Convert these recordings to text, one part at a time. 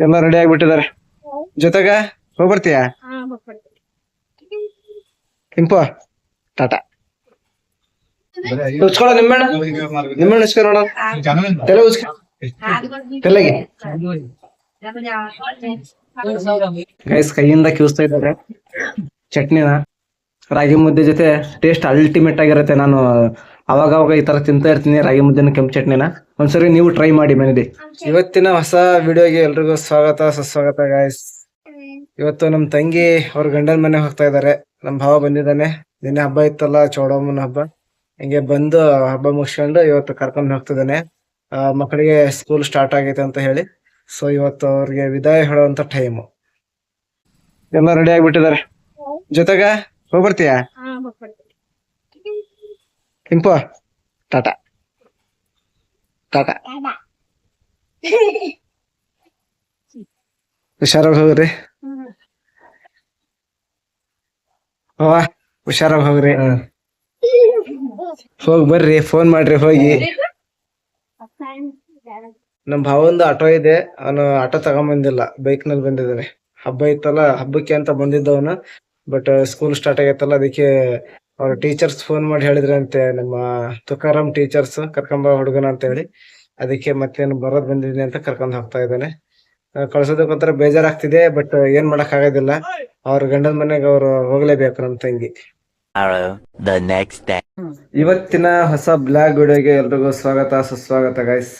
ಎಲ್ಲ ರೆಡಿ ಆಗ್ಬಿಟ್ಟಿದ್ದಾರೆ. ಜೊತೆಗ ಹೋಗ್ಬರ್ತೀಯ ಇಂಪು ಟಾಟಾ ಉಚ್ಕೊಳ ನಿಮ್ಮೆಣ್ಣು ಉಚ್ಕ ನೋಡ ತಲೆ ಉಚ್ಕ ತಲೆಗೆ ಗೈಸ್ ಕೈಯಿಂದ ಕಿವಿಸ್ತಾ ಇದ್ದಾರೆ ಚಟ್ನಿನ. ರಾಗಿ ಮುದ್ದೆ ಜೊತೆ ಟೇಸ್ಟ್ ಅಲ್ಟಿಮೇಟ್ ಆಗಿರುತ್ತೆ. ನಾನು ಅವಾಗ ಈ ತರ ತಿಂತಾ ಇರ್ತೀನಿ ರಾಗಿ ಮುದ್ದೆನ ಕೆಂಪು ಚಟ್ನಿನ. ಒಂದ್ಸರಿ ನೀವು ಟ್ರೈ ಮಾಡಿ ಮನೇಲಿ. ಇವತ್ತಿನ ಹೊಸ ವಿಡಿಯೋಗೆ ಎಲ್ರಿಗೂ ಸ್ವಾಗತ ಸುಸ್ವಾಗತ ಗಾಯ್ಸ್. ಇವತ್ತು ನಮ್ ತಂಗಿ ಅವ್ರ ಗಂಡನ ಮನೆ ಹೋಗ್ತಾ ಇದಾರೆ. ನಮ್ ಭಾವ ಬಂದಿದ್ದಾನೆ. ನಿನ್ನೆ ಹಬ್ಬ ಇತ್ತಲ್ಲ, ಚೌಡಮ್ಮನ ಹಬ್ಬ. ಹಿಂಗೆ ಬಂದು ಹಬ್ಬ ಮುಗಿಸ್ಕೊಂಡು ಇವತ್ತು ಕರ್ಕೊಂಡು ಹೋಗ್ತಿದ್ದಾನೆ. ಮಕ್ಕಳಿಗೆ ಸ್ಕೂಲ್ ಸ್ಟಾರ್ಟ್ ಆಗೈತೆ ಅಂತ ಹೇಳಿ. ಸೊ ಇವತ್ತು ಅವ್ರಿಗೆ ವಿದಾಯ ಹೇಳುವಂತ ಟೈಮು. ಎಲ್ಲ ರೆಡಿ ಆಗ್ಬಿಟ್ಟಿದ್ದಾರೆ. ಜೊತೆಗ ಹೋಗ್ಬರ್ತೀಯ ಇಂಪು ಟಾಟಾ ಟಾಟಾ ಹುಷಾರಾಗಿ ಹೋಗ್ರಿ. ಹುಷಾರಾಗಿ ಹೋಗ್ರಿ. ಹೋಗಿ ಬರ್ರಿ, ಫೋನ್ ಮಾಡ್ರಿ ಹೋಗಿ. ನಮ್ ಭಾವಂದು ಆಟೋ ಇದೆ, ಅವನು ಆಟೋ ತಗೊಂಬಂದಿಲ್ಲ, ಬೈಕ್ ನಲ್ಲಿ ಬಂದಿದ್ದಾನೆ. ಹಬ್ಬ ಇತ್ತಲ್ಲ, ಹಬ್ಬಕ್ಕೆ ಅಂತ ಬಂದಿದ್ದವನು. ಬಟ್ ಸ್ಕೂಲ್ ಸ್ಟಾರ್ಟ್ ಆಗೈತಲ್ಲ, ಅದಕ್ಕೆ ಅವ್ರ ಟೀಚರ್ಸ್ ಫೋನ್ ಮಾಡಿ ಹೇಳಿದ್ರಂತೆ, ನಮ್ಮ ತುಕಾರಾಮ್ ಟೀಚರ್ಸ್ ಕರ್ಕೊಂಬ ಹುಡುಗನ ಅಂತ ಹೇಳಿ. ಅದಕ್ಕೆ ಮತ್ತೇನು ಬರೋದ್ ಬಂದಿದ್ದೀನಿ ಅಂತ ಕರ್ಕೊಂಡ್ ಹೋಗ್ತಾ ಇದ್ದಾನೆ. ಕಳ್ಸೋದಕ್ಕೊಂಥರ ಬೇಜಾರಾಗ್ತಿದೆ, ಬಟ್ ಏನ್ ಮಾಡಕ್ ಆಗೋದಿಲ್ಲ. ಅವ್ರ ಗಂಡನ ಮನೆಗೆ ಅವ್ರು ಹೋಗ್ಲೇಬೇಕು ನಮ್ ತಂಗಿ. ಇವತ್ತಿನ ಹೊಸ ಬ್ಲಾಗ್ ವಿಡಿಯೋಗೆ ಎಲ್ರಿಗೂ ಸ್ವಾಗತ ಸುಸ್ವಾಗತ ಗೈಸ್.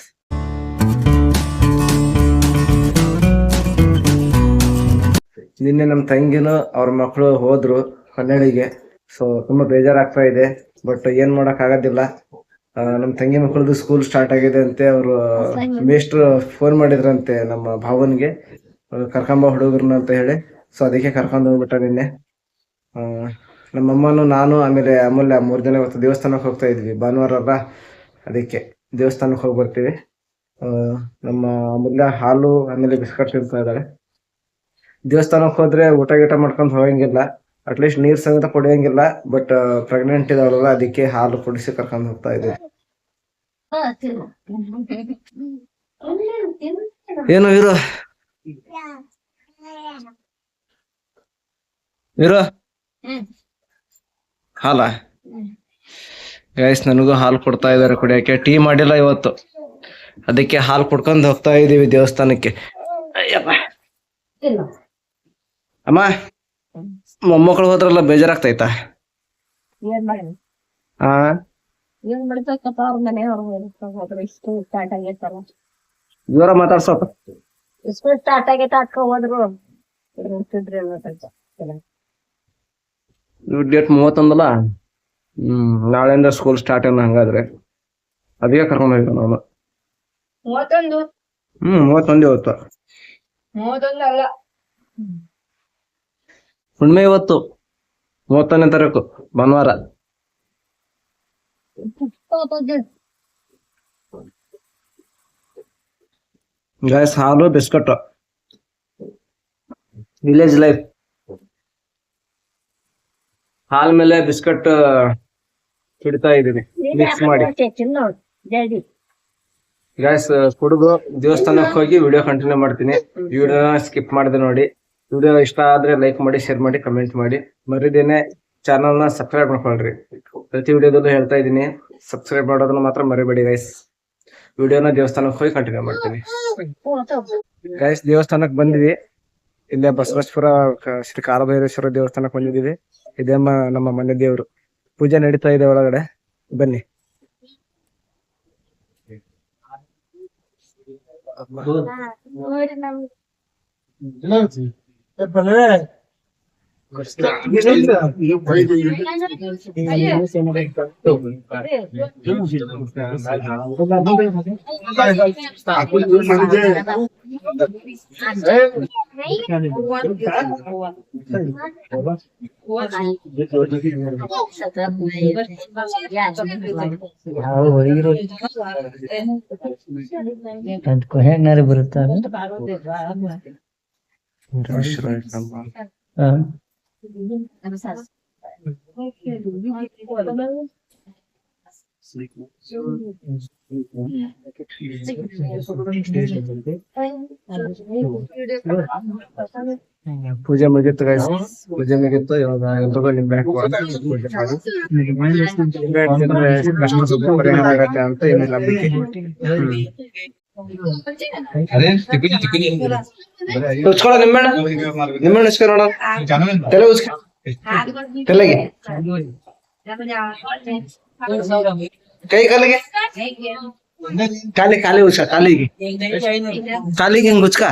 ನಿನ್ನೆ ನಮ್ ತಂಗಿನು ಅವ್ರ ಮಕ್ಕಳು ಹೋದ್ರು ಕನ್ನಡಿಗೆ. ಸೊ ತುಂಬಾ ಬೇಜಾರಾಗ್ತಾ ಇದೆ, ಬಟ್ ಏನ್ ಮಾಡಕ್ ಆಗೋದಿಲ್ಲ. ನಮ್ ತಂಗಿ ಮಕ್ಕಳದು ಸ್ಕೂಲ್ ಸ್ಟಾರ್ಟ್ ಆಗಿದೆ ಅಂತೆ. ಅವರು ಮೇಷ್ಟ್ರು ಫೋನ್ ಮಾಡಿದ್ರಂತೆ ನಮ್ಮ ಭಾವನ್ಗೆ, ಕರ್ಕೊಂಬ ಹುಡುಗರ್ನ ಅಂತ ಹೇಳಿ. ಸೊ ಅದಕ್ಕೆ ಕರ್ಕೊಂಡು ಹೋಗ್ಬಿಟ್ಟ ನಿನ್ನೆ. ನಮ್ಮಮ್ಮನು ನಾನು ಆಮೇಲೆ ಅಮೂಲ್ಯ 3 ಜನ ಇವತ್ತು ದೇವಸ್ಥಾನಕ್ಕೆ ಹೋಗ್ತಾ ಇದ್ವಿ, ಭಾನುವಾರ ಅಲ್ಲ, ಅದಕ್ಕೆ ದೇವಸ್ಥಾನಕ್ಕೆ ಹೋಗಿ ಬರ್ತೀವಿ. ನಮ್ಮ ಅಮೂಲ್ಯ ಹಾಲು ಆಮೇಲೆ ಬಿಸ್ಕಟ್ ತಿಂತಾ ಇದ್ದಾಳೆ. ದೇವಸ್ಥಾನಕ್ಕೆ ಹೋದ್ರೆ ಊಟ ಗೀಟ ಮಾಡ್ಕೊಂಡು ಹೋಗಂಗಿಲ್ಲ, ಅಟ್ಲೀಸ್ಟ್ ನೀರ್ ಸಮೇತ ಕುಡಿಯಂಗಿಲ್ಲ. ಬಟ್ ಪ್ರೆಗ್ನೆಂಟ್ ಇದಾವಲ್ಲ, ಅದಕ್ಕೆ ಹಾಲು ಕುಡಿಸಿ ಕರ್ಕೊಂಡು ಹೋಗ್ತಾ ಇದ್ದೀವಿ. ಏನು ಇರೋ ಇರೋ ಹಾಲ ಗೈಸ್, ನನಗೂ ಹಾಲು ಕೊಡ್ತಾ ಇದಾರೆ ಕುಡಿಯಕ್ಕೆ. ಟೀ ಮಾಡಿಲ್ಲ ಇವತ್ತು, ಅದಕ್ಕೆ ಹಾಲು ಕುಡ್ಕೊಂಡು ಹೋಗ್ತಾ ಇದೀವಿ ದೇವಸ್ಥಾನಕ್ಕೆ. ಅಮ್ಮ, ಮೊಮ್ಮಕ್ಕಳು ಹೋದ್ರಲ್ಲ ಬೇಜಾರಾಗ್ತೈತಾ? ಜೋರ ಮಾತಾಡ್ಸೋಪ. ಸ್ಟಾರ್ಟ್ ಆಗೈತೆ ಅಕ್ಕ ಹೋದ್ರು ಡೇಟ್ 31 ನಾಳೆಯಿಂದ ಸ್ಕೂಲ್ ಸ್ಟಾರ್ಟ್ ಏನ. ಹಂಗಾದ್ರೆ ಅದಕ್ಕೆ ಕರ್ಕೊಂಡು ಹೋಗಿದ್ದ ನಾನು. 31 ಇವತ್ತು. 31 ಅಲ್ಲ, ಹುಣ್ಮೆ ಇವತ್ತು 31ನೇ ತಾರೀಕು ಭಾನುವಾರ. ಗೈಸ್, ಹಾಲು ಬಿಸ್ಕಟ್, ವಿಲೇಜ್ ಲೈಫ್. ಹಾಲ್ ಮೇಲೆ ಬಿಸ್ಕಟ್ ಹಿಡ್ತಾ ಇದೀನಿ ಮಿಕ್ಸ್ ಮಾಡಿ. ಗೈಸ್, ಕುಡಿದು ದೇವಸ್ಥಾನಕ್ಕೆ ಹೋಗಿ ವಿಡಿಯೋ ಕಂಟಿನ್ಯೂ ಮಾಡ್ತೀನಿ. ವಿಡಿಯೋನ ಸ್ಕಿಪ್ ಮಾಡಿದೆ ನೋಡಿ. ವಿಡಿಯೋ ಇಷ್ಟ ಆದ್ರೆ ಲೈಕ್ ಮಾಡಿ, ಶೇರ್ ಮಾಡಿ, ಕಮೆಂಟ್ ಮಾಡಿ. ಮರಿದೇನೆ ಚಾನಲ್ ನ ಸಬ್ಸ್ಕ್ರೈಬ್ ಮಾಡ್ಕೊಳ್ರಿ. ಪ್ರತಿ ವಿಡಿಯೋದಲ್ಲೂ ಹೇಳ್ತಾ ಇದೀನಿ, ಸಬ್ಸ್ಕ್ರೈಬ್ ಮಾಡೋದನ್ನ ಮಾತ್ರ ಮರಿಬೇಡಿ ಗೈಸ್. ವಿಡಿಯೋನ ದೇವಸ್ಥಾನಕ್ಕೆ ಹೋಗಿ ಕಂಟಿನ್ಯೂ ಮಾಡ್ತೀನಿ. ಗೈಸ್, ದೇವಸ್ಥಾನಕ್ಕೆ ಬಂದಿವಿ. ಇಲ್ಲೇ ಬಸವೇಶ್ವರ ಶ್ರೀ ಕಾಲಭೈರೇಶ್ವರ ದೇವಸ್ಥಾನಕ್ಕೆ ಬಂದಿದೀವಿ. ಇದೇ ನಮ್ಮ ಮನೆ ದೇವರು. ಪೂಜೆ ನಡೀತಾ ಇದೆ ಒಳಗಡೆ, ಬನ್ನಿ. ಹೆಂಗಾರ ಬರುತ್ತಾರೆ. ಪೂಜೆ ಮುಗಿತ್ತು guys. ಪೂಜೆ ಮುಗಿತ್ತು, ಇವಾಗ ಎಲ್ರಿಗೂ ನಿಂಬೆ ಹಣ್ಣು ಕೊಟ್ಟು ಪೂಜೆ ಮಾಡಿ ನಿಂಬೆ ಹಣ್ಣು ತಿಂದ್ರೆ ಕಷ್ಟ ಸುಖ ಪರಿಹಾರ ಆಗತ್ತೆ ಅಂತ ಇಲ್ಲಿ ನಂಬಿಕೆ. ಉಚ್ಕೊಳ ನಿಂಬೆಹಣ್ಣು, ನಿಂಬೆಹಣ್ಣು ಉಚ್ಕೊ ನೋಡ, ತಲೆ ಉಚ್ಕ, ತಲೆಗೆ, ಕೈ ಕಾಲಿಗೆ, ಖಾಲಿ ಉಚ್ಕ, ಕಾಲಿಗೆ ಹಿಂಗ್ ಉಚ್ಕ.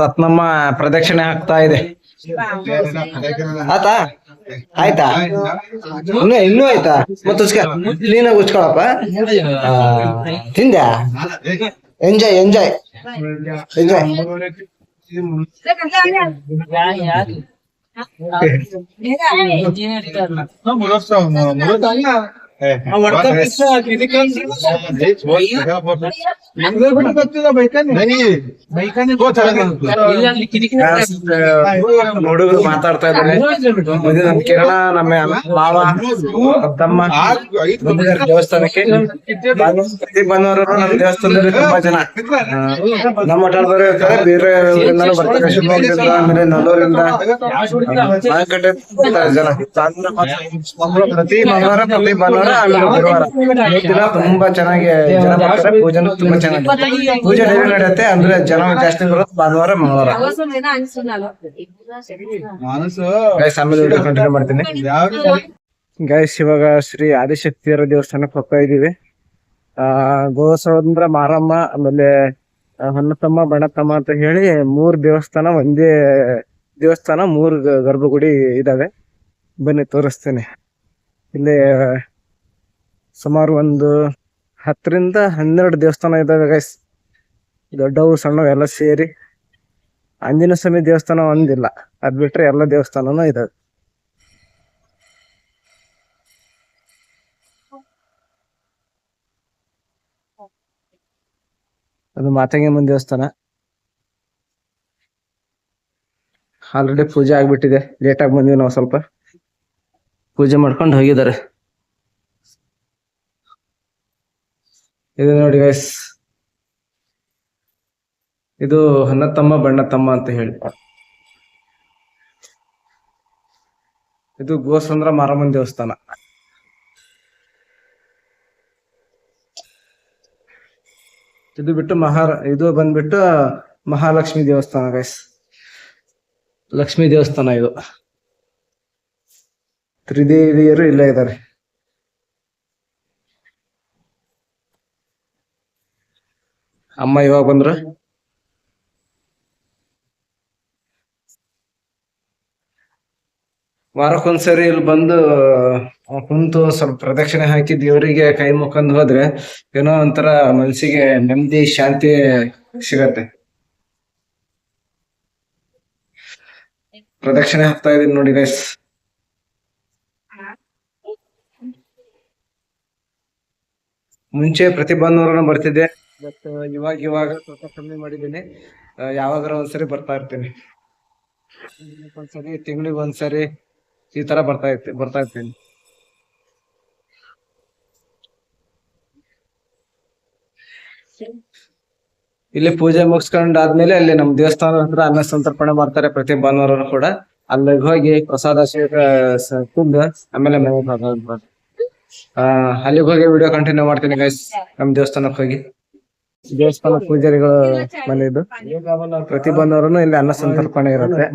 ರತ್ನಮ್ಮ ಪ್ರದಕ್ಷಿಣೆ ಹಾಕ್ತಾ ಇದೆ. ಆತಾ ಆಯ್ತಾ? ಇನ್ನೂ ಆಯ್ತಾ? ಮತ್ತ ಉಚ್ಕ, ನೀನಾಗ ಉಚ್ಕೊಳಪ್ಪ. ತಿಂದ್ಯಾ? Enjoy enjoy enjoy. ಹುಡುಗರು ಮಾತಾಡ್ತಾ ಇದ್ದಾರೆ. ನಮ್ ಕಿರಣ, ನಮ್ಮ ಮಾವ, ತಮ್ಮ ದೇವಸ್ಥಾನಕ್ಕೆ ಪ್ರತಿ ಭಾನುವಾರ ನಮ್ಮ ದೇವಸ್ಥಾನದಲ್ಲಿ ತುಂಬಾ ಜನ ನಮ್ಮ ಮಠದವರು ಇರ್ತಾರೆ, ಬೇರೆ ಊರಿಂದನೂ ಬರ್ತಾರೆ, ಶಿವಮೊಗ್ಗದಿಂದ, ಆಮೇಲೆ ನಲ್ಲೂರಿಂದ, ಮಾರುಕಟ್ಟೆ ಜನ. ಪ್ರತಿ ಮಂಗಳವಾರ, ಪ್ರತಿ ಭಾನುವಾರ, ಆಮೇಲೆ ಗುರುವಾರ ದಿನ ತುಂಬಾ ಚೆನ್ನಾಗಿ ಜನ ಬರ್ತಾರೆ. ಪೂಜೆನೂ ತುಂಬಾ ಚೆನ್ನಾಗಿ, ಪೂಜೆ ಡೈಲಿ ನಡೆಯುತ್ತೆ. ಅಂದ್ರೆ ಜನ ಜಾಸ್ತಿ ಬರೋದು ಭಾನುವಾರ, ಮಂಗಳವಾರ. ಗೈಸ್ ಆಮೇಲೆ ವಿಡಿಯೋ ಕಂಟಿನ್ಯೂ ಮಾಡ್ತೀನಿ. ಗೈಸ್ ಇವಾಗ ಶ್ರೀ ಆದಿಶಕ್ತಿಯರ ದೇವಸ್ಥಾನಕ್ಕೆ ಹೋಗ್ತಾ ಇದೀವಿ. ಗೋಸಂದ್ರ, ಮಾರಮ್ಮ, ಆಮೇಲೆ ಹೊನ್ನತಮ್ಮ, ಬಣ್ಣತಮ್ಮ ಅಂತ ಹೇಳಿ 3 ದೇವಸ್ಥಾನ, ಒಂದೇ ದೇವಸ್ಥಾನ, 3 ಗರ್ಭಗುಡಿ ಇದಾವೆ. ಬನ್ನಿ ತೋರಿಸ್ತೇನೆ. ಇಲ್ಲಿ ಸುಮಾರು ಒಂದು 10 ರಿಂದ 12 ದೇವಸ್ಥಾನ ಇದಾವೆ ಗೈಸ್, ದೊಡ್ಡವು ಸಣ್ಣವು ಎಲ್ಲ ಸೇರಿ. ಆಂಜನೇಯ ಸ್ವಾಮಿ ದೇವಸ್ಥಾನ ಒಂದಿಲ್ಲ, ಅದ್ ಬಿಟ್ರೆ ಎಲ್ಲ ದೇವಸ್ಥಾನನೂ ಇದಾವೆ. ಅದು ಮಾತಂಗಮ್ಮನ ದೇವಸ್ಥಾನ. ಆಲ್ರೆಡಿ ಪೂಜೆ ಆಗ್ಬಿಟ್ಟಿದೆ, ಲೇಟ್ ಆಗಿ ಬಂದ್ವಿ ನಾವು. ಸ್ವಲ್ಪ ಪೂಜೆ ಮಾಡ್ಕೊಂಡು ಹೋಗಿದ್ದಾರೆ. ಇದು ನೋಡಿ ಗೈಸ್, ಇದು ಹೊನ್ನತಮ್ಮ, ಬಣ್ಣತಮ್ಮ ಅಂತ ಹೇಳಿ. ಇದು ಗೋಸಂದ್ರ ಮಾರಮ್ಮನ ದೇವಸ್ಥಾನ. ಇದು ಬಿಟ್ಟು ಇದು ಬಂದ್ಬಿಟ್ಟು ಮಹಾಲಕ್ಷ್ಮಿ ದೇವಸ್ಥಾನ ಗೈಸ್. ಲಕ್ಷ್ಮೀ ದೇವಸ್ಥಾನ ಇದು. ತ್ರಿದೇವಿಯರು ಇಲ್ಲೇ ಇದ್ದಾರೆ. ಅಮ್ಮ ಇವಾಗ ಬಂದ್ರ. ವಾರಕ್ಕೊಂದ್ಸರಿ ಇಲ್ಲಿ ಬಂದು ಕುಂತು ಸ್ವಲ್ಪ ಪ್ರದಕ್ಷಿಣೆ ಹಾಕಿ ದೇವರಿಗೆ ಕೈ ಮುಖಂದು ಹೋದ್ರೆ ಏನೋ ಒಂಥರ ಮನಸ್ಸಿಗೆ ನೆಮ್ಮದಿ, ಶಾಂತಿ ಸಿಗತ್ತೆ. ಪ್ರದಕ್ಷಿಣೆ ಹಾಕ್ತಾ ಇದೀನಿ ನೋಡಿ ಗೈಸ್. ಮುಂಚೆ ಪ್ರತಿ ಭಾನುವಾರನೂ ಬರ್ತಿದ್ದೆ, ಬಟ್ ಇವಾಗ ಸ್ವಲ್ಪ ಕಮ್ಮಿ ಮಾಡಿದ್ದೀನಿ. ಯಾವಾಗಾರ ಒಂದ್ಸರಿ ಬರ್ತಾ ಇರ್ತೀನಿ, ಒಂದ್ಸರಿ ತಿಂಗಳಿಗೆ ಒಂದ್ಸರಿ ಈ ತರ ಬರ್ತಾ ಇರ್ತೀನಿ. ಇಲ್ಲಿ ಪೂಜೆ ಮುಗಿಸ್ಕೊಂಡಾದ್ಮೇಲೆ ಅಲ್ಲಿ ನಮ್ ದೇವಸ್ಥಾನ ಹತ್ರ ಅನ್ನ ಸಂತರ್ಪಣೆ ಮಾಡ್ತಾರೆ ಪ್ರತಿ ಭಾನುವಾರ ಕೂಡ. ಅಲ್ಲಿಗೆ ಹೋಗಿ ಪ್ರಸಾದ ತಿಂದು ಆಮೇಲೆ ಅಲ್ಲಿಗೆ ಹೋಗಿ ವಿಡಿಯೋ ಕಂಟಿನ್ಯೂ ಮಾಡ್ತೀನಿ ಗೈಸ್. ನಮ್ ದೇವಸ್ಥಾನಕ್ಕೆ ಹೋಗಿ, ದೇವಸ್ಥಾನ ಪೂಜಾರಿಗಳು ಮನೆ ಇದು. ಪ್ರತಿ ಭಾನುವಾರನು ಇಲ್ಲಿ ಅನ್ನ ಸಂತರ್ಪಣೆ ಇರುತ್ತೆ.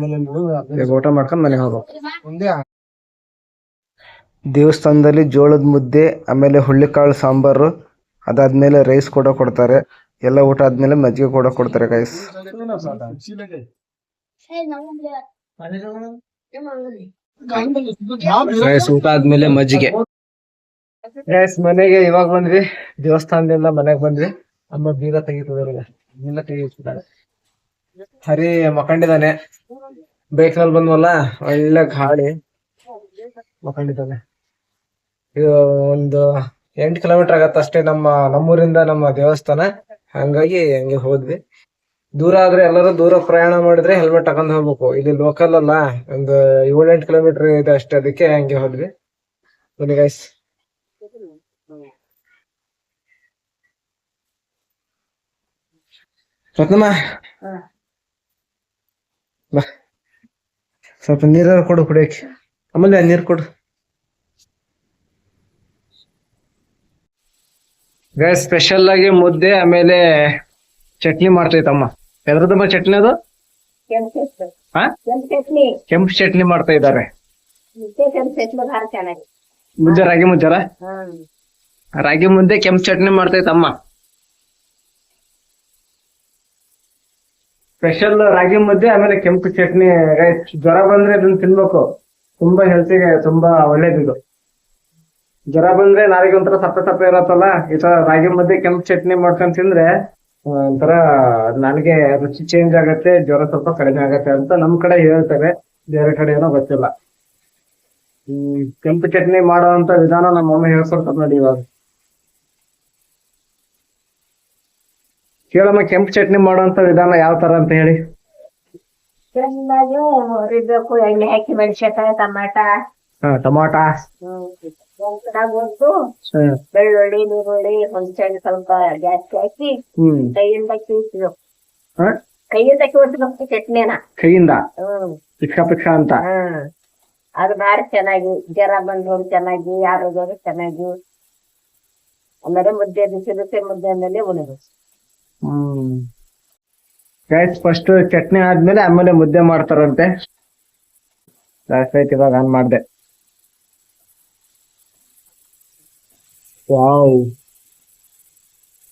ಈಗ ಊಟ ಮಾಡ್ಕೊಂಡ್ ಮನೆಗೆ ಹೋಗ್ಬೇಕು. ದೇವಸ್ಥಾನದಲ್ಲಿ ಜೋಳದ ಮುದ್ದೆ, ಆಮೇಲೆ ಹುಳ್ಳಿಕಾಳು ಸಾಂಬಾರು, ಅದಾದ್ಮೇಲೆ ರೈಸ್ ಕೂಡ ಕೊಡ್ತಾರೆ. ಎಲ್ಲ ಊಟ ಆದ್ಮೇಲೆ ಮಜ್ಜಿಗೆ ಕೂಡ ಕೊಡ್ತಾರೆ ಗೈಸ್. ಊಟ ಆದ್ಮೇಲೆ ಮಜ್ಜಿಗೆ. ಗೈಸ್ ಮನೆಗೆ ಇವಾಗ ಬಂದ್ವಿ, ದೇವಸ್ಥಾನದಿಂದ ಮನೆಗೆ ಬಂದ್ವಿ. ಅಮ್ಮ ಬೀಗ ತೆಗಿತಿದಾರೆ, ಹರಿ ಮಕೊಂಡಿದ್ದಾನೆ. ಬೈಕ್ನಲ್ಲಿ ಬಂದ್ವಲ್ಲ, ಒಳ್ಳೆ ಗಾಳಿ, ಮಕೊಂಡಿದ್ದಾನೆ. ಇದು ಒಂದು 8 ಕಿಲೋಮೀಟರ್ ಆಗತ್ತೆ ಅಷ್ಟೇ ನಮ್ಮೂರಿಂದ ನಮ್ಮ ದೇವಸ್ಥಾನ. ಹಂಗಾಗಿ ಹಂಗೆ ಹೋದ್ವಿ. ದೂರ ಆದ್ರೆ ಎಲ್ಲರೂ ದೂರ ಪ್ರಯಾಣ ಮಾಡಿದ್ರೆ ಹೆಲ್ಮೆಟ್ ತಗೊಂಡ್ ಹೋಗ್ಬೇಕು. ಇಲ್ಲಿ ಲೋಕಲ್ ಅಲ್ಲ, ಒಂದು 7-8 ಕಿಲೋಮೀಟರ್ ಇದೆ ಅಷ್ಟೇ, ಅದಕ್ಕೆ ಹಂಗೆ ಹೋದ್ವಿ. ಬನ್ನಿ ಗೈಸ್. ರತ್ನಮ್ಮ ಬಾ, ಸ್ವಲ್ಪ ನೀರ ಕೊಡು ಕುಡಿಯಕ್ಕೆ. ಆಮೇಲೆ ನೀರ್ ಕೊಡು ಗೈಸ್. ಸ್ಪೆಷಲ್ ಆಗಿ ಮುದ್ದೆ ಆಮೇಲೆ ಚಟ್ನಿ ಮಾಡ್ತೈತಮ್ಮ. ಎದ್ರದಮ್ಮ ಚಟ್ನಿ ಅದು? ಹಾ, ಕೆಂಪು ಚಟ್ನಿ ಮಾಡ್ತಾ ಇದ್ದಾರೆ. ಮುದ್ದೆ ರಾಗಿ ಮುದ್ದೆರ, ರಾಗಿ ಮುದ್ದೆ ಕೆಂಪು ಚಟ್ನಿ ಮಾಡ್ತೈತಮ್ಮ. ಸ್ಪೆಷಲ್ ರಾಗಿ ಮುದ್ದೆ ಆಮೇಲೆ ಕೆಂಪು ಚಟ್ನಿ. ಜ್ವರ ಬಂದ್ರೆ ಇದನ್ನ ತಿನ್ಬೇಕು, ತುಂಬಾ ಹೆಲ್ತಿಗೆ ತುಂಬಾ ಒಳ್ಳೇದಿದು. ಜ್ವರ ಬಂದ್ರೆ ನಾರಿಗೆ ಒಂಥರ ಸಪ್ಪೆ ಸಪ್ಪೆ ಇರತ್ತಲ್ಲ, ಈ ತರ ರಾಗಿ ಮುದ್ದೆ ಕೆಂಪು ಚಟ್ನಿ ಮಾಡ್ಕೊಂಡ್ ತಿಂದ್ರೆ ಒಂಥರ ನನಗೆ ರುಚಿ ಚೇಂಜ್ ಆಗತ್ತೆ, ಜ್ವರ ಸ್ವಲ್ಪ ಕಡಿಮೆ ಆಗತ್ತೆ ಅಂತ ನಮ್ ಕಡೆ ಹೇಳ್ತಾರೆ. ಬೇರೆ ಕಡೆ ಏನೋ ಗೊತ್ತಿಲ್ಲ. ಕೆಂಪು ಚಟ್ನಿ ಮಾಡುವಂತ ವಿಧಾನ ನಮ್ಮ ಮಮ್ಮಿ ಹೇಳ್ಕೊಡ್ತಾರೆ ನೋಡಿ ಇವಾಗ. ಕೇಳಮ್ಮ, ಕೆಂಪು ಚಟ್ನಿ ಮಾಡುವಂತ ವಿಧಾನ ಯಾವ ತರ ಅಂತ ಹೇಳಿ. ಚೆನ್ನಾಗಿ ಹುರಿಬೇಕು, ಎಣ್ಣೆ ಹಾಕಿ ಮೆಣಸಿನಕಾಯಿ, ಟಮಾಟ, ಟಮಾಟ, ಗೊತ್ತು, ಬೆಳ್ಳುಳ್ಳಿ, ನೀರುಳ್ಳಿ, ಹುಣಸೆಹಣ್ಣು ಸ್ವಲ್ಪ ಜಾಸ್ತಿ ಹಾಕಿ ಕೈಯಿಂದ ಕಿವುಚ್ಬೇಕು. ಕೈಯಿಂದ ಕಿವುಚ್ಬೇಕು ಚಟ್ನಿನ, ಕೈಯಿಂದ ಪಿಕ್ಷ ಪಿಕ್ಷ ಅಂತ. ಅದು ಭಾರಿ ಚೆನ್ನಾಗಿ, ಜ್ವರ ಬಂದವರು ಚೆನ್ನಾಗಿ, ಆರೋಗ್ಯ ಚೆನ್ನಾಗಿ. ಆಮೇಲೆ ಮುದ್ದೆ, ಬಿಸಿ ಬಿಸಿ ಮುದ್ದೆ ಆದ್ಮೇಲೆ ಉಣಬೇಕು. ಗೈಸ್, ಫಸ್ಟ್ ಚಟ್ನಿ ಆದ್ಮೇಲೆ ಆಮೇಲೆ ಮುದ್ದೆ ಮಾಡ್ತಾರಂತೆ. ಜಾಸ್ತಿ ಇವಾಗ ಆನ್ ಮಾಡ್ದೆ. ವಾವ್,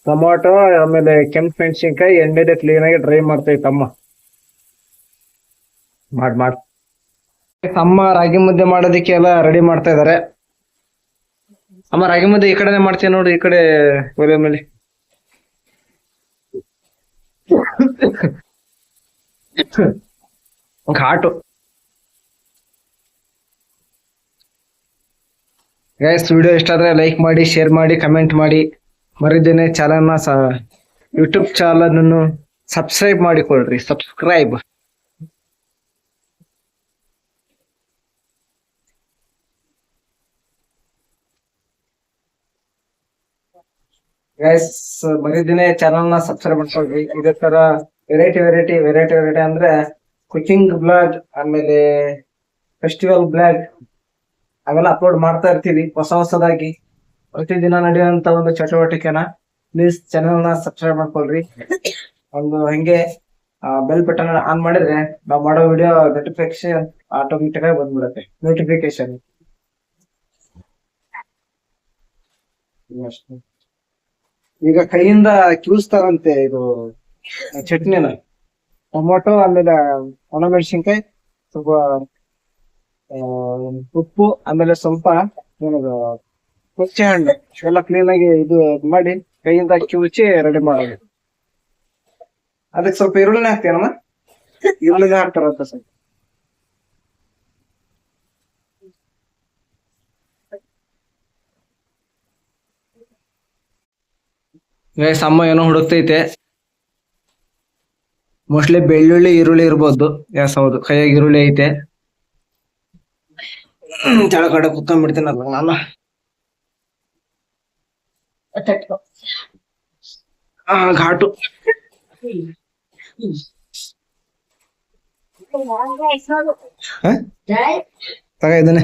ಟೊಮಾಟೊ ಆಮೇಲೆ ಕೆಂಪು ಮೆಣಸಿನ್ಕಾಯಿ ಎಣ್ಣೆದೆ ಕ್ಲೀನ್ ಆಗಿ ಡ್ರೈ ಮಾಡ್ತೈತಮ್ಮ. ಮಾಡ್ ಅಮ್ಮ ರಾಗಿ ಮುದ್ದೆ ಮಾಡೋದಿಕ್ಕೆ ಎಲ್ಲ ರೆಡಿ ಮಾಡ್ತಾ ಇದಾರೆ. ಅಮ್ಮ, ರಾಗಿ ಮುದ್ದೆ ಈ ಕಡೆನೆ ಮಾಡ್ತೀವಿ ನೋಡಿ, ಈ ಕಡೆ ಒಲೆ ಮೇಲೆ. ಘಾಟು. ಗೈಸ್, ವಿಡಿಯೋ ಇಷ್ಟ ಆದ್ರೆ ಲೈಕ್ ಮಾಡಿ, ಶೇರ್ ಮಾಡಿ, ಕಮೆಂಟ್ ಮಾಡಿ. ಮರಿದೇನೆ ಯೂಟ್ಯೂಬ್ ಚಾನಲ್ ಅನ್ನು ಸಬ್ಸ್ಕ್ರೈಬ್ ಮಾಡಿಕೊಳ್ರಿ. ಸಬ್ಸ್ಕ್ರೈಬ್. ಗೈಸ್, ಮರಿದೇನೆ ಚಾನಲ್ ನ ಸಬ್ಸ್ಕ್ರೈಬ್ ಮಾಡ್ಕೊಳ್ರಿ. ಇದೇ ತರ ವೆರೈಟಿ ಅಂದ್ರೆ ಕುಕಿಂಗ್ ಬ್ಲಾಗ್ ಆಮೇಲೆ ಫೆಸ್ಟಿವಲ್ ಬ್ಲಾಗ್ ಅವೆಲ್ಲ ಅಪ್ಲೋಡ್ ಮಾಡ್ತಾ ಇರ್ತೀವಿ ಹೊಸದಾಗಿ. ಪ್ರತಿದಿನ ನಡೆಯುವಂತ ಒಂದು ಚಟುವಟಿಕೆನ ಪ್ಲೀಸ್ ಚಾನಲ್ ನ ಸಬ್ಸ್ಕ್ರೈಬ್ ಮಾಡ್ಕೊಳ್ರಿ. ಒಂದು ಹಂಗೆ ಬೆಲ್ ಬಟನ್ ಆನ್ ಮಾಡಿದ್ರೆ ನಾವು ಮಾಡೋ ವಿಡಿಯೋ ನೋಟಿಫಿಕೇಶನ್ ಆಟೋಮೆಟಿಕ್ ಆಗಿ ಬಂದ್ಬಿಡುತ್ತೆ. ನೋಟಿಫಿಕೇಶನ್ ಈಗ ಕೈಯಿಂದ ಕಿವಿಸ್ತಾರಂತೆ ಇದು ಚಟ್ನಿನ. ಟೊಮೊಟೊ ಆಮೇಲೆ ಒಣಮೆಣಸಿನ್ಕಾಯಿ, ಸ್ವಲ್ಪ ಉಪ್ಪು, ಆಮೇಲೆ ಸ್ವಲ್ಪ ಹುಚ್ಚೆ ಹಣ್ಣು ಎಲ್ಲ ಕ್ಲೀನ್ ಆಗಿ ಇದು ಮಾಡಿ ಕೈಯಿಂದ ಕಿವುಚಿ ರೆಡಿ ಮಾಡೋದು. ಅದಕ್ಕೆ ಸ್ವಲ್ಪ ಈರುಳ್ಳಿ ಹಾಕ್ತೀನಮ್ಮ. ಈರುಳ್ಳಿ ಹಾಕ್ತಾರಂತ ಸ್ವಲ್ಪ. ಅಮ್ಮ ಏನೋ ಹುಡುಕ್ತೈತೆ. ಮೋಸ್ಟ್ಲಿ ಬೆಳ್ಳುಳ್ಳಿ ಈರುಳ್ಳಿ ಇರ್ಬೋದು. ಹೌದು, ಕೈಯಾಗ ಈರುಳ್ಳಿ ಐತೆ. ಕೆಳಗಡೆ ಕುತ್ಕೊಂಡ್ಬಿಡ್ತೀನಲ್ಲ ನಾನು. ಘಾಟು. ತಗ ಇದನ್ನೇ.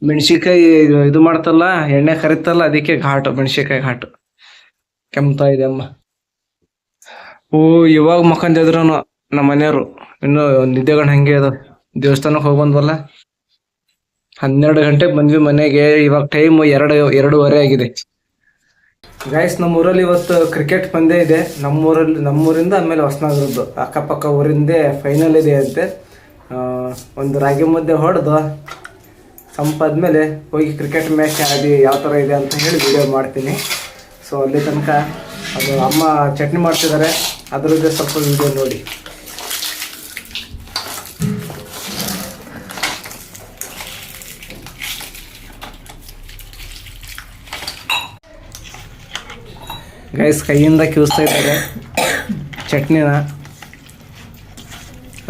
ಮೆಣಸಿನ್ಕಾಯಿ ಇದು ಮಾಡ್ತಲ್ಲ, ಎಣ್ಣೆ ಕರಿತಲ್ಲ, ಅದಕ್ಕೆ ಘಾಟು, ಮೆಣಸಿನ್ಕಾಯಿ ಘಾಟು. ಕೆಮ್ತಾ ಇದೆ ಅಮ್ಮ. ಇವಾಗ ಮಕ್ಕಂದಿದ್ರು ನಮ್ಮ ಮನೆಯವರು. ಇನ್ನು ನಿದ್ದೆಗಣ್ಣ ಹಂಗೆ ಅದು. ದೇವಸ್ಥಾನಕ್ಕೆ ಹೋಗಿ ಬಂದ್ವಲ್ಲ, 12 ಗಂಟೆಗೆ ಬಂದ್ವಿ ಮನೆಗೆ. ಇವಾಗ ಟೈಮ್ 2:30 ಆಗಿದೆ. ಗೈಸ್, ನಮ್ಮ ಊರಲ್ಲಿ ಇವತ್ತು ಕ್ರಿಕೆಟ್ ಪಂದ್ಯ ಇದೆ. ನಮ್ಮೂರಿಂದ ಆಮೇಲೆ ಹೊಸನಗರದ್ದು ಅಕ್ಕಪಕ್ಕ ಊರಿಂದೇ ಫೈನಲ್ ಇದೆ ಅಂತೆ. ಒಂದು ರಾಗಿ ಮುದ್ದೆ ಹೊಡೆದು ಸಂಪಾದ್ಮೇಲೆ ಹೋಗಿ ಕ್ರಿಕೆಟ್ ಮ್ಯಾಚ್ ಆಡಿ ಯಾವ ಥರ ಇದೆ ಅಂತ ಹೇಳಿ ವಿಡಿಯೋ ಮಾಡ್ತೀನಿ. ಸೊ ಅಲ್ಲಿ ತನಕ ಅದು ಅಮ್ಮ ಚಟ್ನಿ ಮಾಡ್ತಿದ್ದಾರೆ, ಅದರದ್ದು ಸ್ವಲ್ಪ ವಿಡಿಯೋ ನೋಡಿ. ಗೈಸ್ ಕೈಯಿಂದ ಕಿವಿಸ್ತಾ ಇದ್ದಾರೆ ಚಟ್ನಿನ.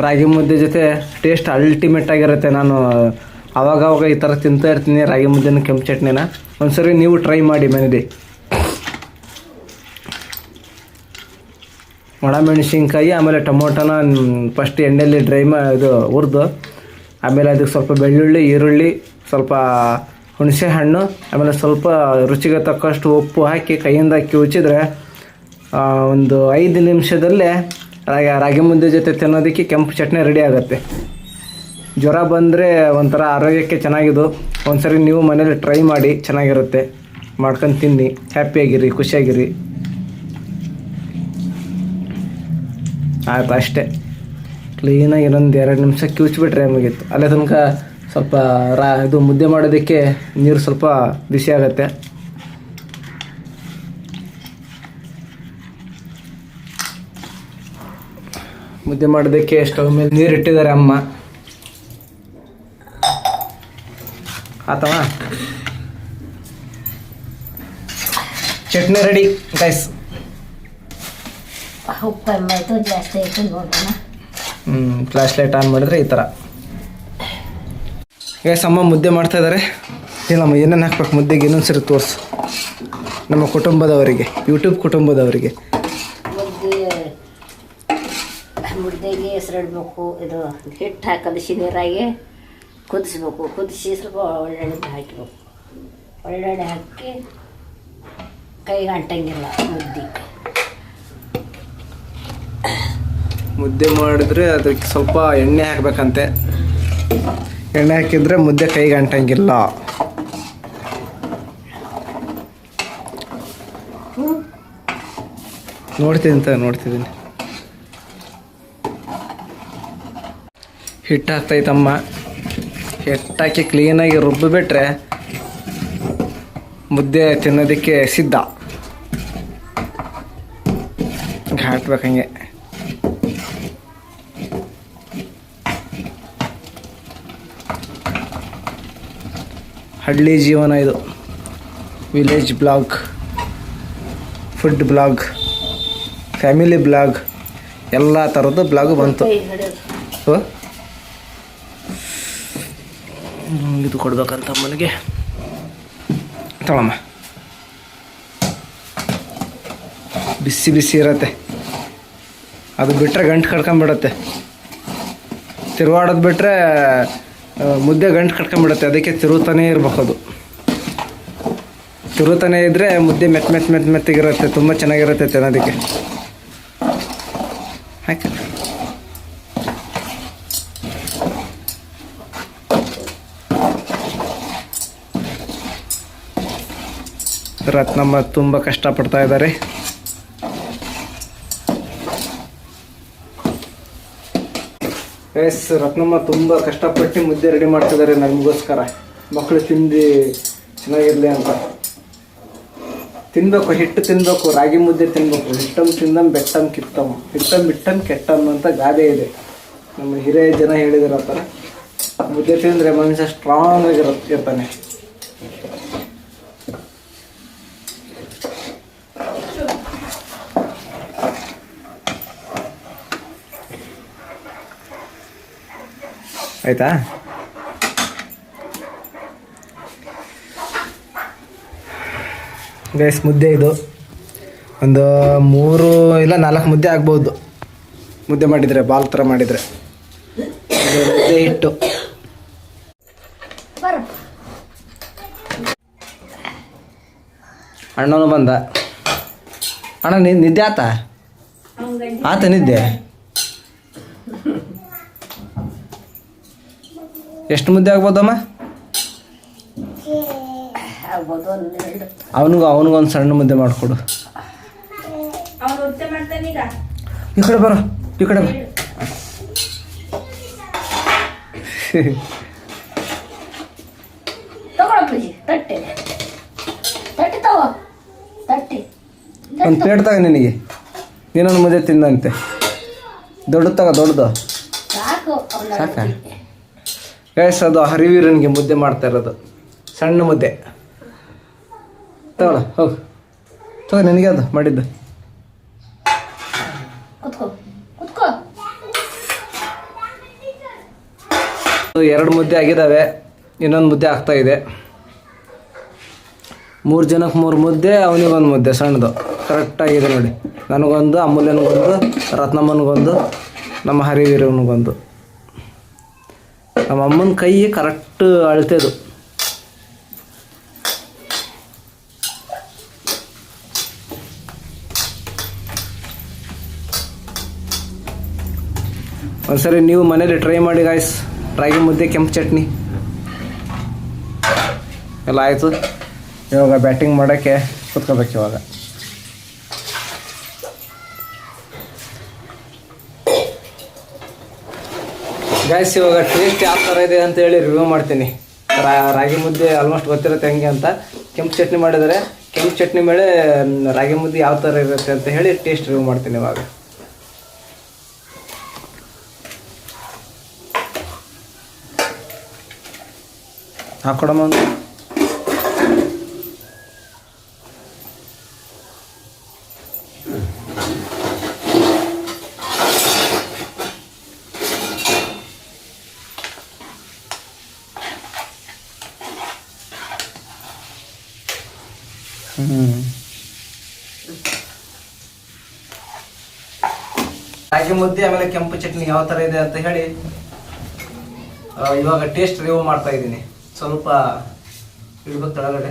ರಾಗಿ ಮುದ್ದೆ ಜೊತೆ ಟೇಸ್ಟ್ ಅಲ್ಟಿಮೇಟ್ ಆಗಿರುತ್ತೆ. ನಾನು ಆವಾಗವಾಗ ಈ ಥರ ತಿಂತಾ ಇರ್ತೀನಿ ರಾಗಿ ಮುದ್ದೆನ ಕೆಂಪು ಚಟ್ನಿನ. ಒಂದ್ಸರಿ ನೀವು ಟ್ರೈ ಮಾಡಿ ಮನೇಲಿ. ಒಣಮೆಣಸಿನ್ಕಾಯಿ ಆಮೇಲೆ ಟೊಮೊಟೊನ ಫಸ್ಟ್ ಎಣ್ಣೆಯಲ್ಲಿ ಇದು ಹುರಿದು, ಆಮೇಲೆ ಅದಕ್ಕೆ ಸ್ವಲ್ಪ ಬೆಳ್ಳುಳ್ಳಿ, ಈರುಳ್ಳಿ, ಸ್ವಲ್ಪ ಹುಣಸೆ ಹಣ್ಣು, ಆಮೇಲೆ ಸ್ವಲ್ಪ ರುಚಿಗೆ ತಕ್ಕಷ್ಟು ಉಪ್ಪು ಹಾಕಿ ಕೈಯಿಂದ ಕಿವುಚಿದ್ರೆ ಒಂದು 5 ನಿಮಿಷದಲ್ಲೇ ರಾಗಿ ಮುದ್ದೆ ಜೊತೆ ತಿನ್ನೋದಕ್ಕೆ ಕೆಂಪು ಚಟ್ನಿ ರೆಡಿ ಆಗುತ್ತೆ. ಜ್ವರ ಬಂದರೆ ಒಂಥರ ಆರೋಗ್ಯಕ್ಕೆ ಚೆನ್ನಾಗಿದ್ದು. ಒಂದ್ಸರಿ ನೀವು ಮನೇಲಿ ಟ್ರೈ ಮಾಡಿ, ಚೆನ್ನಾಗಿರುತ್ತೆ. ಮಾಡ್ಕೊಂಡು ತಿನ್ನಿ, ಹ್ಯಾಪಿಯಾಗಿರಿ, ಖುಷಿಯಾಗಿರಿ. ಆಯ್ತು, ಅಷ್ಟೇ. ಕ್ಲೀನಾಗಿ ಇನ್ನೊಂದು 2 ನಿಮಿಷ ಕಿವುಚ್ಬಿಟ್ರೆ ಮುಗೀತು. ಅಲ್ಲೇ ತನಕ ಸ್ವಲ್ಪ ಇದು ಮುದ್ದೆ ಮಾಡೋದಕ್ಕೆ ನೀರು ಸ್ವಲ್ಪ ಬಿಸಿ ಆಗುತ್ತೆ. ಮುದ್ದೆ ಮಾಡೋದಕ್ಕೆ ಸ್ಟವ್ ಮೇಲೆ ನೀರು ಇಟ್ಟಿದ್ದಾರೆ ಅಮ್ಮ. ಆತವಾ, ಚಟ್ನಿ ರೆಡಿ ಗೈಸ್. ಉಪ್ಪು ಜಾಸ್ತಿ ಆಯ್ತು ನೋಡೋಣ. ಫ್ಲಾಶ್ ಲೈಟ್ ಆನ್ ಮಾಡಿದ್ರೆ ಈ ಥರ. ಗೈಸ್ ಅಮ್ಮ ಮುದ್ದೆ ಮಾಡ್ತಾ ಇದ್ದಾರೆ. ಏನಮ್ಮ ಏನೇನು ಹಾಕ್ಬೇಕು ಮುದ್ದೆಗೆ ಇನ್ನೊಂದ್ಸರಿ ತೋರಿಸು ನಮ್ಮ ಕುಟುಂಬದವರಿಗೆ, ಯೂಟ್ಯೂಬ್ ಕುಟುಂಬದವರಿಗೆ. ಮುದ್ದೆಗೆ ಹೆಸರಿಡ್ಬೇಕು. ಇದು ಹಿಟ್ಟು ಹಾಕೋದು ನೀರಾಗಿ ಕುದಿಸ್ಬೇಕು. ಕುದಿಸಿ ಸ್ವಲ್ಪ ಒಳ್ಳೆಣ್ಣೆ ಹಾಕಬೇಕು. ಒಳ್ಳೆಣ್ಣೆ ಹಾಕಿ ಕೈಗೆ ಅಂಟಂಗಿಲ್ಲ ಮುದ್ದೆ ಮಾಡಿದ್ರೆ ಅದಕ್ಕೆ ಸ್ವಲ್ಪ ಎಣ್ಣೆ ಹಾಕಬೇಕಂತೆ. ಎಣ್ಣೆ ಹಾಕಿದರೆ ಮುದ್ದೆ ಕೈಗೆ ಅಂಟಂಗಿಲ್ಲ. ನೋಡ್ತಿದ್ದೀನಿ. ಹಿಟ್ಟು ಹಾಕ್ತೈತಮ್ಮ. ಹಿಟ್ಟಾಕಿ ಕ್ಲೀನಾಗಿ ರುಬ್ಬಿಬಿಟ್ರೆ ಮುದ್ದೆ ತಿನ್ನೋದಕ್ಕೆ ಸಿದ್ಧ. ಹಾಕ್ಬೇಕಂಗೆ. ಹಳ್ಳಿ ಜೀವನ ಇದು. Village blog, food blog, family blog, ಎಲ್ಲ ಥರದ್ದು ಬ್ಲಾಗ್ ಬಂತು. ಇದು ಕೊಡ್ಬೇಕಂತ ಮನೆಗೆ ತಗೊಳಮ್ಮ. ಬಿಸಿ ಬಿಸಿ ಇರತ್ತೆ. ಅದು ಬಿಟ್ಟರೆ ಗಂಟು ಕಟ್ಕೊಂಡ್ಬಿಡತ್ತೆ. ತಿರುವಾಡೋದು ಬಿಟ್ಟರೆ ಮುದ್ದೆ ಗಂಟು ಕಟ್ಕೊಂಡ್ಬಿಡುತ್ತೆ. ಅದಕ್ಕೆ ತಿರುತ್ತಾನೇ ಇರ್ಬೇಕು. ಅದು ತಿರುತ್ತಾನೇ ಇದ್ದರೆ ಮುದ್ದೆ ಮೆತ್ತಗಿರುತ್ತೆ. ತುಂಬ ಚೆನ್ನಾಗಿರುತ್ತೆ ತಿನ್ನೋದಕ್ಕೆ. ಹಾಕಿ ರತ್ನಮ್ಮ ತುಂಬ ಕಷ್ಟಪಡ್ತಾ ಇದ್ದಾರೆ. ಎಸ್, ರತ್ನಮ್ಮ ತುಂಬ ಕಷ್ಟಪಟ್ಟು ಮುದ್ದೆ ರೆಡಿ ಮಾಡ್ತಿದ್ದಾರೆ ನಮಗೋಸ್ಕರ. ಮಕ್ಕಳು ತಿಂದು ಚೆನ್ನಾಗಿರಲಿ ಅಂತ ತಿನ್ನಬೇಕು. ಹಿಟ್ಟು ತಿನ್ನಬೇಕು, ರಾಗಿ ಮುದ್ದೆ ತಿನ್ನಬೇಕು. ಹಿಟ್ಟಮ್ ತಿಂದಮ್ ಬೆಟ್ಟಮ್ ಕಿತ್ತಮ್, ಹಿಟ್ಟಮ್ ಬಿಟ್ಟಮ್ ಕೆಟ್ಟಮ್ ಅಂತ ಗಾದೆ ಇದೆ. ನಮ್ಮ ಹಿರಿಯ ಜನ ಹೇಳಿದಾರೆ ಆ ಥರ. ಮುದ್ದೆ ತಿಂದರೆ ಮನುಷ್ಯ ಸ್ಟ್ರಾಂಗ್ ಇರ್ತಾನೆ. ಆಯ್ತಾ? ಗೈಸ್ ಮುದ್ದೆ ಇದು ಒಂದು 3 ಇಲ್ಲ 4 ಮುದ್ದೆ ಆಗ್ಬೋದು. ಮುದ್ದೆ ಮಾಡಿದರೆ, ಬಾಲ್ ಥರ ಮಾಡಿದರೆ. ಮುದ್ದೆ ಹಿಟ್ಟು ಅಣ್ಣನು ಬಂದ. ಅಣ್ಣ ನಿದ್ದೆ ಆತ ನಿದ್ದೆ? ಎಷ್ಟು ಮುದ್ದೆ ಆಗ್ಬೋದಮ್ಮ? ಅವನಿಗೊಂದು ಸಣ್ಣ ಮುದ್ದೆ ಮಾಡಿಕೊಡು. ಈ ಕಡೆ ಬರೋ, ಈ ಕಡೆ ಬರೋ. ಒಂದು ಪ್ಲೇಟ್ ತಗ ನಿನಗೆ. ನೀನೊಂದು ಮುದ್ದೆ ತಿಂದಂತೆ. ದೊಡ್ಡದು ತಗ, ದೊಡ್ಡದು ಸಾಕ. ಗೈಸ್ ಅದು ಹರಿವೀರನಿಗೆ ಮುದ್ದೆ ಮಾಡ್ತಾ ಇರೋದು. ಸಣ್ಣ ಮುದ್ದೆ ತಗೊಳ ಹೋಗು. ಸೊ ನಿನಗೆ ಅದು ಮಾಡಿದ್ದು ಕುತ್ಕೋ ಕುತ್ಕೋ. 2 ಮುದ್ದೆ ಆಗಿದ್ದಾವೆ, ಇನ್ನೊಂದು ಮುದ್ದೆ ಆಗ್ತಾ ಇದೆ. 3 ಜನಕ್ಕೆ 3 ಮುದ್ದೆ, ಅವನಿಗೊಂದು ಮುದ್ದೆ ಸಣ್ಣದು ಕರೆಕ್ಟಾಗಿದೆ ನೋಡಿ. ನನಗೊಂದು, ಅಮೂಲ್ಯನಿಗೊಂದು, ರತ್ನಮ್ಮನಿಗೊಂದು, ನಮ್ಮ ಹರಿವೀರನಿಗೊಂದು. ನಮ್ಮ ಅಮ್ಮನ ಕೈ ಕರೆಕ್ಟ್ ಅಳ್ತೆದು. ಒಂದ್ಸರಿ ನೀವು ಮನೇಲಿ ಟ್ರೈ ಮಾಡಿ ಗಾಯ್ಸ್. ರಾಗಿ ಮುದ್ದೆ, ಕೆಂಪು ಚಟ್ನಿ ಎಲ್ಲ ಆಯಿತು. ಇವಾಗ ಬ್ಯಾಟಿಂಗ್ ಮಾಡೋಕ್ಕೆ ಕೂತ್ಕೋಬೇಕು ಇವಾಗ. ಗಾಯ್ಸ್ ಇವಾಗ ಟೇಸ್ಟ್ ಯಾವ ಥರ ಇದೆ ಅಂತೇಳಿ ರಿವ್ಯೂ ಮಾಡ್ತೀನಿ. ರಾಗಿ ಮುದ್ದೆ ಆಲ್ಮೋಸ್ಟ್ ಗೊತ್ತಿರುತ್ತೆ ಹೆಂಗೆ ಅಂತ. ಕೆಂಪು ಚಟ್ನಿ ಮಾಡಿದರೆ ಕೆಂಪು ಚಟ್ನಿ ಮೇಲೆ ರಾಗಿ ಮುದ್ದೆ ಯಾವ ಥರ ಇರುತ್ತೆ ಅಂತ ಹೇಳಿ ಟೇಸ್ಟ್ ರಿವ್ಯೂ ಮಾಡ್ತೀನಿ ಇವಾಗ. ಹಾಕೊಡಮ್ಮ ಒಂದು. ರಾಗಿ ಮುದ್ದೆ ಆಮೇಲೆ ಕೆಂಪು ಚಟ್ನಿ ಯಾವ ಥರ ಇದೆ ಅಂತ ಹೇಳಿ ಇವಾಗ ಟೇಸ್ಟ್ ರಿವ್ಯೂ ಮಾಡ್ತಾ ಇದ್ದೀನಿ. ಸ್ವಲ್ಪ ಇಡ್ಬೇಕು ಕೆಳಗಡೆ.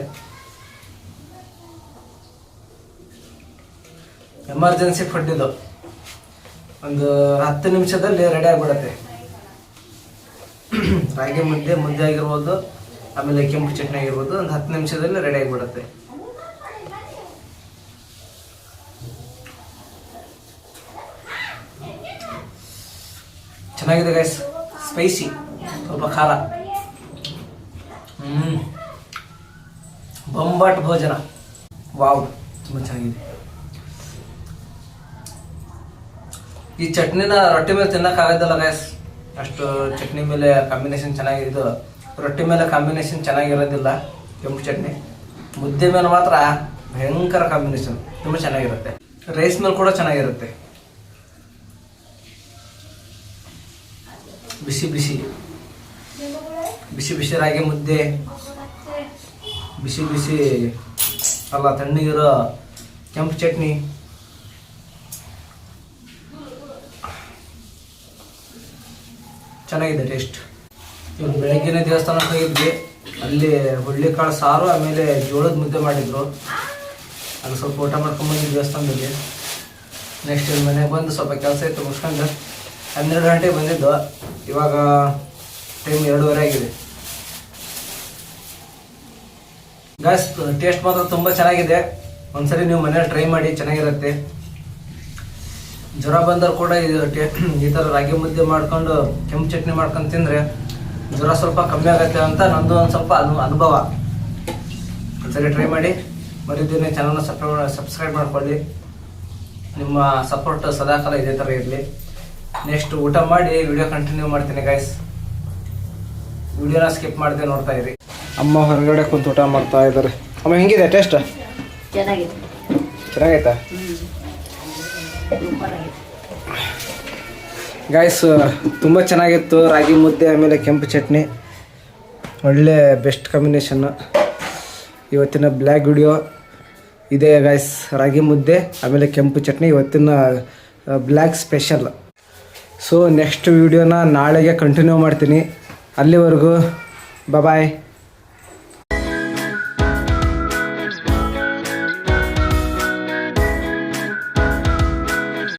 ಎಮರ್ಜೆನ್ಸಿ ಫುಡ್ ಇದು. ಒಂದು 10 ನಿಮಿಷದಲ್ಲಿ ರೆಡಿ ಆಗಿಬಿಡುತ್ತೆ. ರಾಗಿ ಮುದ್ದೆ ಆಗಿರ್ಬೋದು, ಆಮೇಲೆ ಕೆಂಪು ಚಟ್ನಿ ಆಗಿರ್ಬೋದು, ಒಂದು 10 ನಿಮಿಷದಲ್ಲಿ ರೆಡಿ ಆಗಿಬಿಡುತ್ತೆ. ಚೆನ್ನಾಗಿದೆ ಗೈಸ್, ಸ್ಪೈಸಿ, ಸ್ವಲ್ಪ ಖಾರ. ಬೊಂಬಾಟ್ ಭೋಜನ. ವಾವ್, ತುಂಬ ಚೆನ್ನಾಗಿದೆ. ಈ ಚಟ್ನಿನ ರೊಟ್ಟಿ ಮೇಲೆ ತಿನ್ನಕ್ಕಾಗತ್ತಲ್ಲ ಗೈಸ್, ಅಷ್ಟು ಚಟ್ನಿ ಮೇಲೆ ಕಾಂಬಿನೇಷನ್ ಚೆನ್ನಾಗಿದೆ. ಇದು ರೊಟ್ಟಿ ಮೇಲೆ ಕಾಂಬಿನೇಷನ್ ಚೆನ್ನಾಗಿರೋದಿಲ್ಲ ಕೆಂಪು ಚಟ್ನಿ. ಮುದ್ದೆ ಮೇಲೆ ಮಾತ್ರ ಭಯಂಕರ ಕಾಂಬಿನೇಷನ್, ತುಂಬ ಚೆನ್ನಾಗಿರುತ್ತೆ. ರೈಸ್ ಮೇಲೆ ಕೂಡ ಚೆನ್ನಾಗಿರುತ್ತೆ. ಬಿಸಿ ಬಿಸಿ ಬಿಸಿ ಬಿಸಿ ರಾಗಿ ಮುದ್ದೆ, ಬಿಸಿ ಬಿಸಿ ಅಲ್ಲ ತಣ್ಣಗಿರೋ ಕೆಂಪು ಚಟ್ನಿ. ಚೆನ್ನಾಗಿದೆ ಟೇಸ್ಟ್. ಇವತ್ತು ಬೆಳಗ್ಗೆನೇ ದೇವಸ್ಥಾನಕ್ಕೆ ಹೋಗಿದ್ವಿ. ಅಲ್ಲಿ ಹುಳ್ಳಿಕಾಳು ಸಾರು ಆಮೇಲೆ ಜೋಳದ ಮುದ್ದೆ ಮಾಡಿದ್ರು. ಅದು ಸ್ವಲ್ಪ ಊಟ ಮಾಡ್ಕೊಂಡ್ಬಂದು ದೇವಸ್ಥಾನದಲ್ಲಿ. ನೆಕ್ಸ್ಟ್ ಮನೆಗೆ ಬಂದು ಸ್ವಲ್ಪ ಕೆಲಸ ಇತ್ತು ಮುಗಿಸ್ಕೊಂಡು 12 ಗಂಟೆಗೆ ಬಂದಿದ್ದು. ಇವಾಗ ಟೈಮ್ 2:30 ಆಗಿದೆ. ಗಾಯ್ಸ್ ಟೇಸ್ಟ್ ಮಾತ್ರ ತುಂಬ ಚೆನ್ನಾಗಿದೆ. ಒಂದ್ಸರಿ ನೀವು ಮನೇಲಿ ಟ್ರೈ ಮಾಡಿ, ಚೆನ್ನಾಗಿರುತ್ತೆ. ಜ್ವರ ಬಂದರೂ ಕೂಡ ಈ ಥರ ರಾಗಿ ಮುದ್ದೆ ಮಾಡ್ಕೊಂಡು ಕೆಂಪು ಚಟ್ನಿ ಮಾಡ್ಕೊಂಡು ತಿಂದರೆ ಜ್ವರ ಸ್ವಲ್ಪ ಕಮ್ಮಿ ಆಗುತ್ತೆ ಅಂತ ನಂದು ಒಂದು ಸ್ವಲ್ಪ ಅನುಭವ. ಒಂದ್ಸರಿ ಟ್ರೈ ಮಾಡಿ. ಮರಿದೇನೆ ಚಾನಲ್ನ ಸಬ್ಸ್ಕ್ರೈಬ್ ಮಾಡ್ಕೊಳ್ಳಿ. ನಿಮ್ಮ ಸಪೋರ್ಟ್ ಸದಾಕಾಲ ಇದೇ ಥರ ಇರಲಿ. ನೆಕ್ಸ್ಟ್ ಊಟ ಮಾಡಿ ವಿಡಿಯೋ ಕಂಟಿನ್ಯೂ ಮಾಡ್ತೀನಿ ಗೈಸ್. ವಿಡಿಯೋನ ಸ್ಕಿಪ್ ಮಾಡದೆ ನೋಡ್ತಾ ಇರಿ. ಅಮ್ಮ ಹೊರಗಡೆ ಕುಂತು ಊಟ ಮಾಡ್ತಾ ಇದ್ದಾರೆ. ಅಮ್ಮ ಹೆಂಗಿದೆ ಟೇಸ್ಟ್? ಚೆನ್ನಾಗಿದೆ. ಚೆನ್ನಾಗೈತಾ ಗೈಸ್? ತುಂಬ ಚೆನ್ನಾಗಿತ್ತು. ರಾಗಿ ಮುದ್ದೆ ಆಮೇಲೆ ಕೆಂಪು ಚಟ್ನಿ, ಒಳ್ಳೆ ಬೆಸ್ಟ್ ಕಾಂಬಿನೇಷನ್ನು. ಇವತ್ತಿನ ಬ್ಲ್ಯಾಕ್ ವಿಡಿಯೋ ಇದೆ ಗೈಸ್. ರಾಗಿ ಮುದ್ದೆ ಆಮೇಲೆ ಕೆಂಪು ಚಟ್ನಿ ಇವತ್ತಿನ ಬ್ಲ್ಯಾಕ್ ಸ್ಪೆಷಲ್. ಸೊ ನೆಕ್ಸ್ಟ್ ವಿಡಿಯೋನ ನಾಳೆಗೆ ಕಂಟಿನ್ಯೂ ಮಾಡ್ತೀನಿ. ಅಲ್ಲಿವರೆಗೂ ಬಾಯ್.